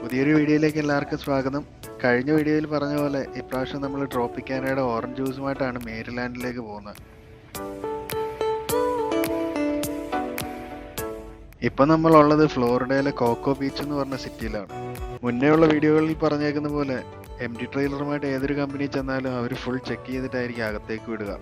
പുതിയൊരു വീഡിയോയിലേക്ക് എല്ലാവർക്കും സ്വാഗതം. കഴിഞ്ഞ വീഡിയോയിൽ പറഞ്ഞ പോലെ ഇപ്രാവശ്യം നമ്മൾ ട്രോപ്പിക്കാനയുടെ ഓറഞ്ച് ജ്യൂസുമായിട്ടാണ് മേരിലാൻഡിലേക്ക് പോകുന്നത്. ഇപ്പം നമ്മളുള്ളത് ഫ്ലോറിഡയിലെ കോക്കോ ബീച്ച് എന്ന് പറഞ്ഞ സിറ്റിയിലാണ്. മുന്നേ ഉള്ള വീഡിയോകളിൽ പറഞ്ഞേക്കുന്ന പോലെ MT ട്രെയിലറുമായിട്ട് ഏതൊരു കമ്പനി ചെന്നാലും അവർ ഫുൾ ചെക്ക് ചെയ്തിട്ടായിരിക്കും അകത്തേക്ക് വിടുക.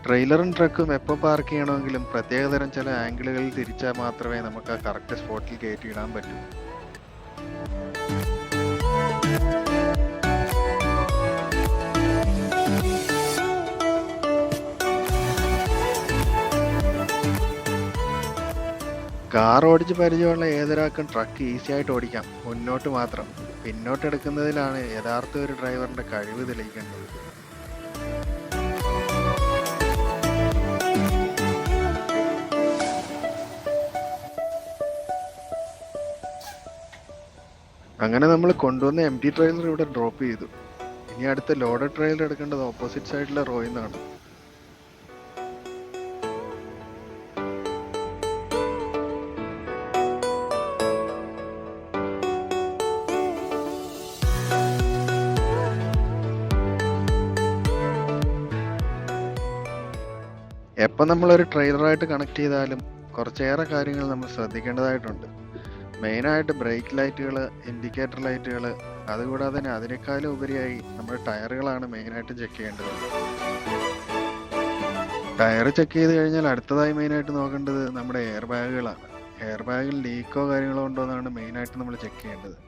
ട്രെയിലറും ട്രക്കും എപ്പോൾ പാർക്ക് ചെയ്യണമെങ്കിലും പ്രത്യേകതരം ചില ആംഗിളുകളിൽ തിരിച്ചാൽ മാത്രമേ നമുക്ക് ആ കറക്റ്റ് സ്പോട്ടിൽ കയറ്റിയിടാൻ പറ്റൂ. കാർ ഓടിച്ച് പരിചയമുള്ള ഏതൊരാൾക്കും ട്രക്ക് ഈസി ആയിട്ട് ഓടിക്കാം, മുന്നോട്ട് മാത്രം. പിന്നോട്ട് എടുക്കുന്നതിലാണ് യഥാർത്ഥ ഒരു ഡ്രൈവറിന്റെ കഴിവ് തെളിയിക്കേണ്ടത്. അങ്ങനെ നമ്മൾ കൊണ്ടുവന്ന MT ട്രെയിലർ ഇവിടെ ഡ്രോപ്പ് ചെയ്തു. ഇനി അടുത്ത ലോഡഡ് ട്രെയിലർ എടുക്കേണ്ടത് ഓപ്പോസിറ്റ് സൈഡിലെ റോയിൽ നിന്നാണ്. എപ്പം നമ്മളൊരു ട്രെയിലറായിട്ട് കണക്ട് ചെയ്താലും കുറച്ചേറെ കാര്യങ്ങൾ നമ്മൾ ശ്രദ്ധിക്കേണ്ടതായിട്ടുണ്ട്. മെയിനായിട്ട് ബ്രേക്ക് ലൈറ്റുകൾ, ഇൻഡിക്കേറ്റർ ലൈറ്റുകൾ, അതുകൂടാതെ തന്നെ അതിനേക്കാളും ഉപരിയായി നമ്മുടെ ടയറുകളാണ് മെയിനായിട്ട് ചെക്ക് ചെയ്യേണ്ടത്. ടയർ ചെക്ക് ചെയ്ത് കഴിഞ്ഞാൽ അടുത്തതായി മെയിനായിട്ട് നോക്കേണ്ടത് നമ്മുടെ എയർ ബാഗുകളാണ്. എയർ ബാഗിൽ ലീക്കോ കാര്യങ്ങളോ ഉണ്ടോ എന്നാണ് മെയിനായിട്ട് നമ്മൾ ചെക്ക് ചെയ്യേണ്ടത്.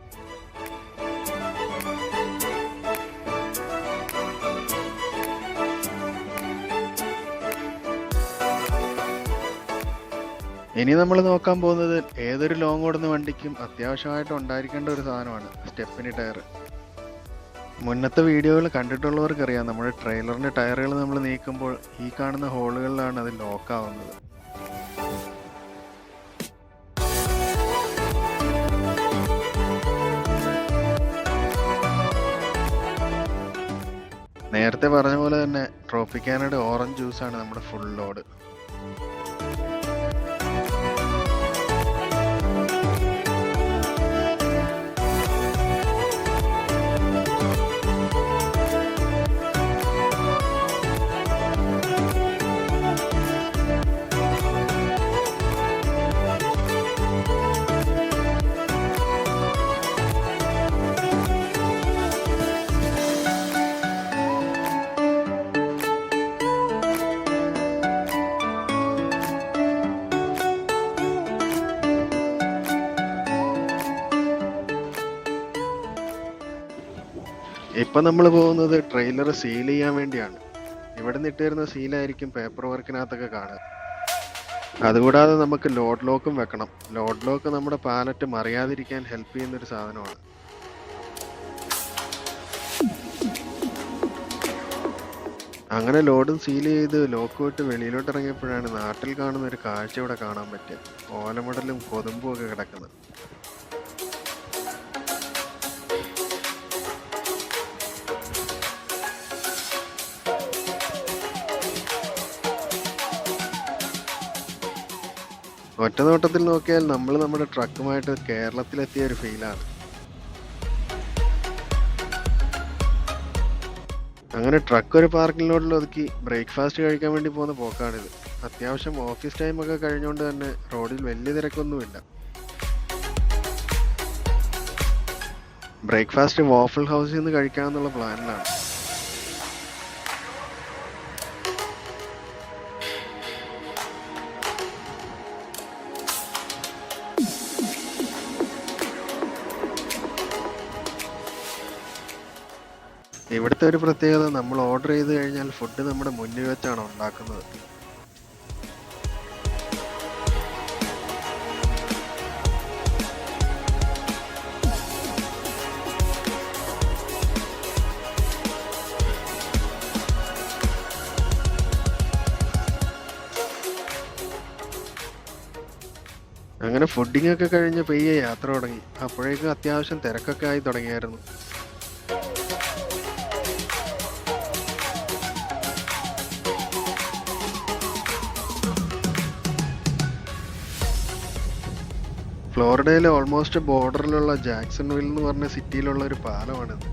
ഇനി നമ്മൾ നോക്കാൻ പോകുന്നത് ഏതൊരു ലോങ് ഓടുന്ന വണ്ടിക്കും അത്യാവശ്യമായിട്ട് ഉണ്ടായിരിക്കേണ്ട ഒരു സാധനമാണ് സ്റ്റെപ്പിനി ടയർ. മുന്നത്തെ വീഡിയോകൾ കണ്ടിട്ടുള്ളവർക്കറിയാം, നമ്മുടെ ട്രെയിലറിൻ്റെ ടയറുകൾ നമ്മൾ നീക്കുമ്പോൾ ഈ കാണുന്ന ഹോളുകളിലാണ് അത് ലോക്കാവുന്നത്. നേരത്തെ പറഞ്ഞ പോലെ തന്നെ ട്രോപ്പിക്കാനയുടെ ഓറഞ്ച് ജ്യൂസാണ് നമ്മുടെ ഫുൾ ലോഡ്. ഇപ്പം നമ്മൾ പോകുന്നത് ട്രെയിലർ സീൽ ചെയ്യാൻ വേണ്ടിയാണ്. ഇവിടെ നിന്ന് ഇട്ടുതരുന്ന സീലായിരിക്കും പേപ്പർ വർക്കിനകത്തൊക്കെ കാണുക. അതുകൂടാതെ നമുക്ക് ലോഡ് ലോക്കും വെക്കണം. ലോഡ് ലോക്ക് നമ്മുടെ പാലറ്റ് മറിയാതിരിക്കാൻ ഹെൽപ്പ് ചെയ്യുന്നൊരു സാധനമാണ്. അങ്ങനെ ലോഡും സീൽ ചെയ്ത് ലോക്ക് വിട്ട് വെളിയിലോട്ട് ഇറങ്ങിയപ്പോഴാണ് നാട്ടിൽ കാണുന്ന ഒരു കാഴ്ച ഇവിടെ കാണാൻ പറ്റുക. ഓലമടലും കൊതുമ്പും ഒക്കെ കിടക്കുന്നത്. ഒറ്റ നോട്ടത്തിൽ നോക്കിയാൽ നമ്മൾ നമ്മുടെ ട്രക്കുമായിട്ട് കേരളത്തിലെത്തിയ ഒരു ഫീലാണ്. അങ്ങനെ ട്രക്ക് ഒരു പാർക്കിംഗ് ലോഡിൽ ഒതുക്കി ബ്രേക്ക്ഫാസ്റ്റ് കഴിക്കാൻ വേണ്ടി പോകുന്ന പോക്കാണിത്. അത്യാവശ്യം ഓഫീസ് ടൈമൊക്കെ കഴിഞ്ഞുകൊണ്ട് തന്നെ റോഡിൽ വലിയ തിരക്കൊന്നുമില്ല. ബ്രേക്ക്ഫാസ്റ്റ് വാഫിൾ ഹൗസിൽ നിന്ന് കഴിക്കാമെന്നുള്ള പ്ലാനിലാണ്. ഇവിടുത്തെ ഒരു പ്രത്യേകത, നമ്മൾ ഓർഡർ ചെയ്ത് കഴിഞ്ഞാൽ ഫുഡ് നമ്മുടെ മുന്നിൽ വെച്ചാണ് ഉണ്ടാക്കുന്നത്. അങ്ങനെ അങ്ങനെ ഫുഡിങ് ഒക്കെ കഴിഞ്ഞ് പെയ്യെ യാത്ര തുടങ്ങി. അപ്പോഴേക്കും അത്യാവശ്യം തിരക്കൊക്കെ ആയി തുടങ്ങിയായിരുന്നു. ഫ്ലോറിഡയിലെ ഓൾമോസ്റ്റ് ബോർഡറിലുള്ള ജാക്സൺവിൽ എന്ന് പറഞ്ഞ സിറ്റിയിലുള്ള ഒരു പാലമാണിത്.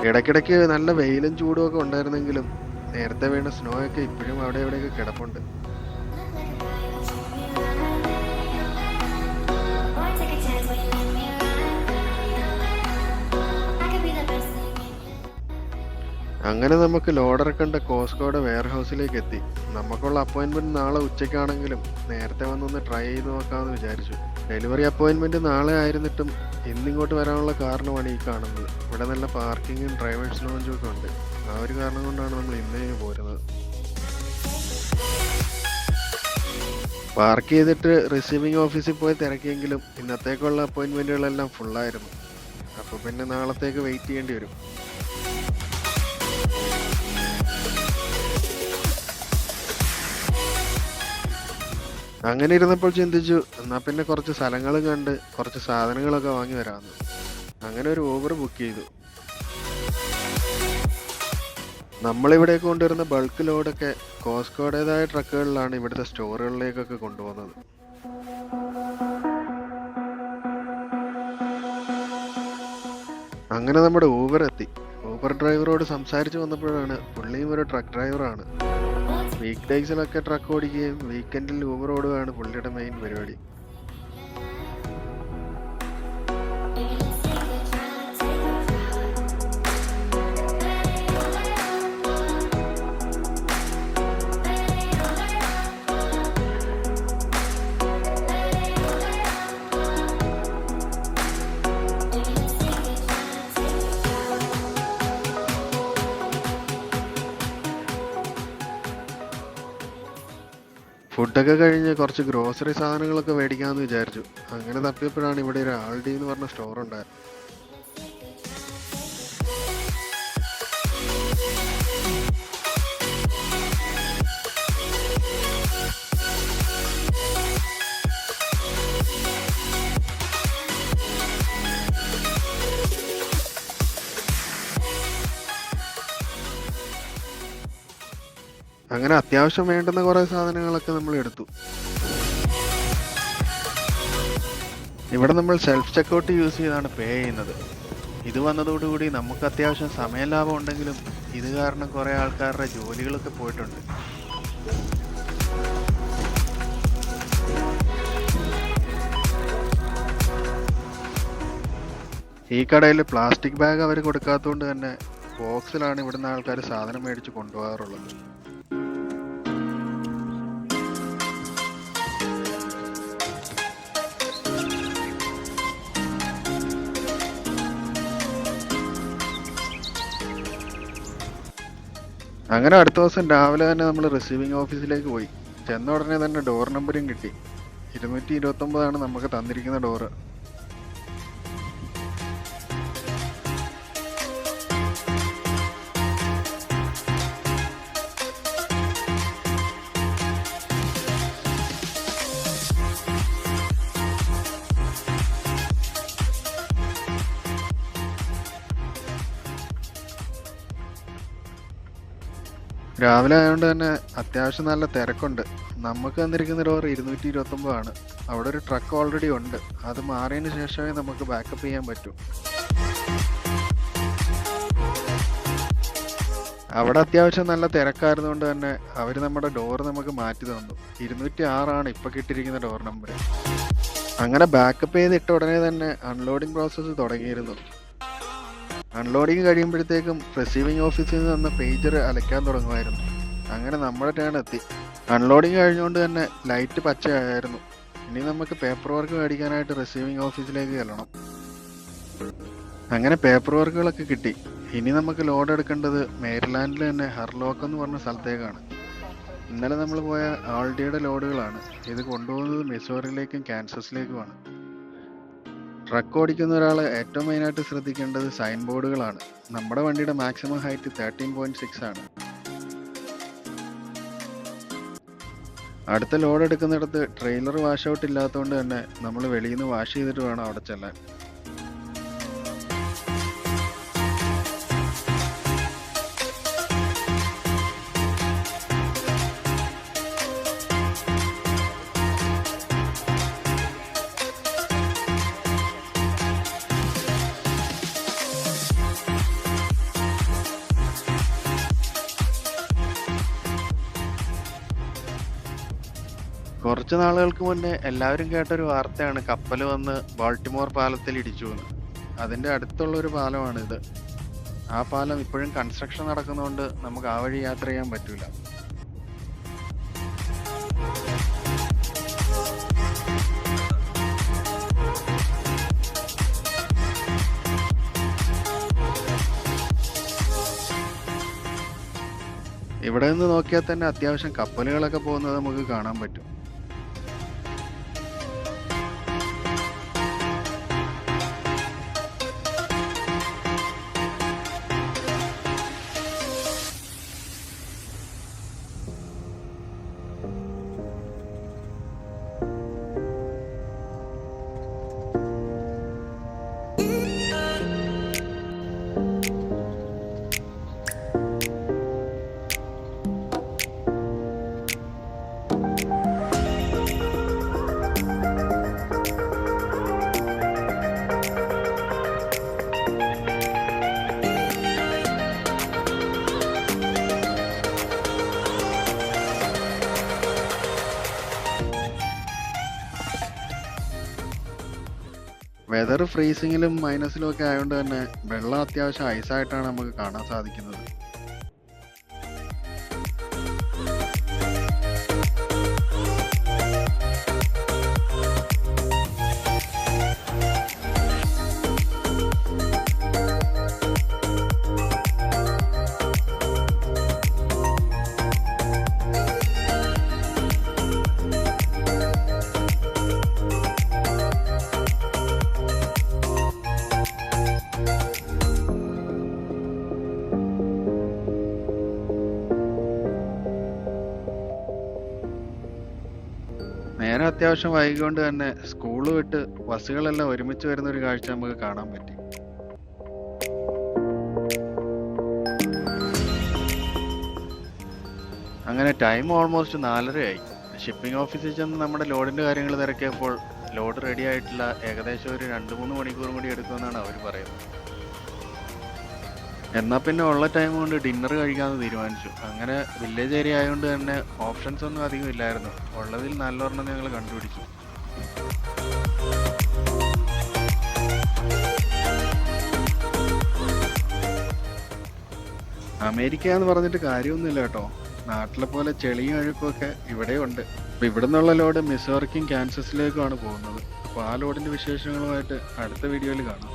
ഇടയ്ക്കിടയ്ക്ക് നല്ല വെയിലും ചൂടും ഒക്കെ ഉണ്ടായിരുന്നെങ്കിലും നേരത്തെ വീണ സ്നോ ഒക്കെ ഇപ്പോഴും അവിടെ എവിടെയൊക്കെ കിടപ്പുണ്ട്. അങ്ങനെ നമുക്ക് ലോഡിറക്കേണ്ട കോസ്കോയുടെ വെയർ ഹൗസിലേക്ക് എത്തി. നമുക്കുള്ള അപ്പോയിൻമെന്റ് നാളെ ഉച്ചയ്ക്കാണെങ്കിലും നേരത്തെ വന്നൊന്ന് ട്രൈ ചെയ്ത് നോക്കാമെന്ന് വിചാരിച്ചു. ഡെലിവറി അപ്പോയിൻമെന്റ് നാളെ ആയിരുന്നിട്ടും ഇന്നിങ്ങോട്ട് വരാനുള്ള കാരണമാണ് ഈ കാണുന്നത്. ഇവിടെ നല്ല പാർക്കിങ്ങും ഡ്രൈവേഴ്സ് ലോഞ്ചും ഒക്കെ ഉണ്ട്. ആ ഒരു കാരണം കൊണ്ടാണ് നമ്മൾ ഇന്നേ പോരുന്നത്. പാർക്ക് ചെയ്തിട്ട് റിസീവിംഗ് ഓഫീസിൽ പോയി തിരക്കിയെങ്കിലും ഇന്നത്തേക്കുള്ള അപ്പോയിൻമെന്റുകളെല്ലാം ഫുള്ളായിരുന്നു. അപ്പോൾ പിന്നെ നാളത്തേക്ക് വെയിറ്റ് ചെയ്യേണ്ടി വരും. അങ്ങനെ ഇരുന്നപ്പോൾ ചിന്തിച്ചു, എന്നാൽ പിന്നെ കുറച്ച് സ്ഥലങ്ങളും കണ്ട് കുറച്ച് സാധനങ്ങളൊക്കെ വാങ്ങി വരാമെന്ന്. അങ്ങനെ ഒരു ഊബർ ബുക്ക് ചെയ്തു. നമ്മളിവിടെ കൊണ്ടുവരുന്ന ബൾക്ക് ലോഡൊക്കെ കോസ്കോയുടേതായ ട്രക്കുകളിലാണ് ഇവിടുത്തെ സ്റ്റോറുകളിലേക്കൊക്കെ കൊണ്ടുപോകുന്നത്. അങ്ങനെ നമ്മുടെ ഊബർ എത്തി. ഊബർ ഡ്രൈവറോട് സംസാരിച്ച് വന്നപ്പോഴാണ് പുള്ളിയും ഒരു ട്രക്ക് ഡ്രൈവറാണ്. വീക്ക് ഡേയ്സിലൊക്കെ ട്രക്ക് ഓടിക്കുകയും വീക്കെൻഡിൽ ഊബർ ഓടുകയാണ് പുള്ളിയുടെ മെയിൻ പരിപാടി. ഫുഡൊക്കെ കഴിഞ്ഞ് കുറച്ച് ഗ്രോസറി സാധനങ്ങളൊക്കെ മേടിക്കാമെന്ന് വിചാരിച്ചു. അങ്ങനെ തപ്പിയപ്പോഴാണ് ഇവിടെ ഒരു ആൾഡി എന്ന് പറഞ്ഞ സ്റ്റോർ ഉണ്ടായത്. അങ്ങനെ അത്യാവശ്യം വേണ്ടുന്ന കുറേ സാധനങ്ങളൊക്കെ നമ്മൾ എടുത്തു. ഇവിടെ നമ്മൾ സെൽഫ് ചെക്കൗട്ട് യൂസ് ചെയ്താണ് പേ ചെയ്യുന്നത്. ഇത് വന്നതോടുകൂടി നമുക്ക് അത്യാവശ്യം സമയ ലാഭം ഉണ്ടെങ്കിലും ഇത് കാരണം കുറേ ആൾക്കാരുടെ ജോലികളൊക്കെ പോയിട്ടുണ്ട്. ഈ കടയിൽ പ്ലാസ്റ്റിക് ബാഗ് അവർ കൊടുക്കാത്തതുകൊണ്ട് തന്നെ ബോക്സിലാണ് ഇവിടുന്ന് ആൾക്കാർ സാധനം മേടിച്ച് കൊണ്ടുപോകാറുള്ളത്. അങ്ങനെ അടുത്ത ദിവസം രാവിലെ തന്നെ നമ്മൾ റിസീവിംഗ് ഓഫീസിലേക്ക് പോയി. ചെന്ന ഉടനെ തന്നെ ഡോർ നമ്പറും കിട്ടി. 229 നമുക്ക് തന്നിരിക്കുന്ന ഡോറ്. രാവിലെ ആയതുകൊണ്ട് തന്നെ അത്യാവശ്യം നല്ല തിരക്കുണ്ട്. നമുക്ക് തന്നിരിക്കുന്ന ഡോർ 229 അവിടെ ഒരു ട്രക്ക് ഓൾറെഡി ഉണ്ട്. അത് മാറിയതിന് ശേഷമേ നമുക്ക് ബാക്കപ്പ് ചെയ്യാൻ പറ്റൂ. അവിടെ അത്യാവശ്യം നല്ല തിരക്കായിരുന്നുകൊണ്ട് തന്നെ അവർ നമ്മുടെ ഡോർ നമുക്ക് മാറ്റി തന്നു. 206 ഇപ്പൊ കിട്ടിയിരിക്കുന്ന ഡോർ നമ്പർ. അങ്ങനെ ബാക്കപ്പ് ചെയ്തിട്ട ഉടനെ തന്നെ അൺലോഡിങ് പ്രോസസ്സ് തുടങ്ങിയിരുന്നു. അൺലോഡിങ് കഴിയുമ്പോഴത്തേക്കും റിസീവിംഗ് ഓഫീസിൽ നിന്ന് തന്ന പേജർ അലയ്ക്കാൻ തുടങ്ങുമായിരുന്നു. അങ്ങനെ നമ്മുടെ ടേൺ എത്തി. അൺലോഡിങ് കഴിഞ്ഞുകൊണ്ട് തന്നെ ലൈറ്റ് പച്ചയായിരുന്നു. ഇനി നമുക്ക് പേപ്പർ വർക്ക് മേടിക്കാനായിട്ട് റിസീവിംഗ് ഓഫീസിലേക്ക് ചെല്ലണം. അങ്ങനെ പേപ്പർ വർക്കുകളൊക്കെ കിട്ടി. ഇനി നമുക്ക് ലോഡ് എടുക്കേണ്ടത് മേരിലാൻഡിൽ തന്നെ ഹർലോക്ക് എന്ന് പറഞ്ഞ സ്ഥലത്തേക്കാണ്. ഇന്നലെ നമ്മൾ പോയ ആൾഡിയുടെ ലോഡുകളാണ്. ഇത് കൊണ്ടുപോകുന്നത് മിസോറിയിലേക്കും കാൻസസിലേക്കുമാണ്. ട്രക്ക് ഓടിക്കുന്ന ഒരാൾ ഏറ്റവും മെയിനായിട്ട് ശ്രദ്ധിക്കേണ്ടത് സൈൻ ബോർഡുകളാണ്. നമ്മുടെ വണ്ടിയുടെ മാക്സിമം ഹൈറ്റ് 13.6 ആണ്. അടുത്ത ലോഡ് എടുക്കുന്നിടത്ത് ട്രെയിലർ വാഷ് ഔട്ട് ഇല്ലാത്തതുകൊണ്ട് തന്നെ നമ്മൾ വെളിയിൽ നിന്ന് വാഷ് ചെയ്തിട്ട് വേണം അവിടെ ചെല്ലാൻ. കുറച്ച് നാളുകൾക്ക് മുന്നേ എല്ലാവരും കേട്ടൊരു വാർത്തയാണ് കപ്പൽ വന്ന് ബാൾട്ടിമോർ പാലത്തിൽ ഇടിച്ചു എന്ന്. അതിൻ്റെ അടുത്തുള്ള ഒരു പാലമാണിത്. ആ പാലം ഇപ്പോഴും കൺസ്ട്രക്ഷൻ നടക്കുന്നതുകൊണ്ട് നമുക്ക് ആ വഴി യാത്ര ചെയ്യാൻ പറ്റൂല. ഇവിടെ നിന്ന് നോക്കിയാൽ തന്നെ അത്യാവശ്യം കപ്പലുകളൊക്കെ പോകുന്നത് നമുക്ക് കാണാൻ പറ്റും. വെതർ ഫ്രീസിങ്ങിലും മൈനസിലും ഒക്കെ ആയതുകൊണ്ട് തന്നെ വെള്ളം അത്യാവശ്യം ഐസായിട്ടാണ് നമുക്ക് കാണാൻ സാധിക്കുന്നത്. നേരെ അത്യാവശ്യം വൈകിക്കൊണ്ട് തന്നെ സ്കൂൾ വിട്ട് ബസ്സുകളെല്ലാം ഒരുമിച്ച് വരുന്ന ഒരു കാഴ്ച നമുക്ക് കാണാൻ പറ്റി. അങ്ങനെ ടൈം ഓൾമോസ്റ്റ് 4:30 ഷിപ്പിംഗ് ഓഫീസിൽ ചെന്ന് നമ്മുടെ ലോഡിന്റെ കാര്യങ്ങൾ തിരക്കിയപ്പോൾ ലോഡ് റെഡി ആയിട്ടില്ല, ഏകദേശം ഒരു 2-3 മണിക്കൂർ കൂടി എടുക്കുമെന്നാണ് അവർ പറയുന്നത്. എന്നാൽ പിന്നെ ഉള്ള ടൈം കൊണ്ട് ഡിന്നർ കഴിക്കാമെന്ന് തീരുമാനിച്ചു. അങ്ങനെ വില്ലേജ് ഏരിയ ആയതുകൊണ്ട് തന്നെ ഓപ്ഷൻസ് ഒന്നും അധികം ഇല്ലായിരുന്നു. ഉള്ളതിൽ നല്ലൊരെണ്ണം ഞങ്ങൾ കണ്ടുപിടിച്ചു. അമേരിക്ക എന്ന് പറഞ്ഞിട്ട് കാര്യമൊന്നുമില്ല കേട്ടോ. നാട്ടിലെ പോലെ ചെളിയും അഴുക്കും ഒക്കെ ഇവിടെ ഉണ്ട്. അപ്പോൾ ഇവിടെ നിന്നുള്ള ലോഡ് മിസോറിക്കും കാൻസസിലേക്കുമാണ് പോകുന്നത്. അപ്പോൾ ആ ലോഡിൻ്റെ വിശേഷങ്ങളുമായിട്ട് അടുത്ത വീഡിയോയിൽ കാണാം.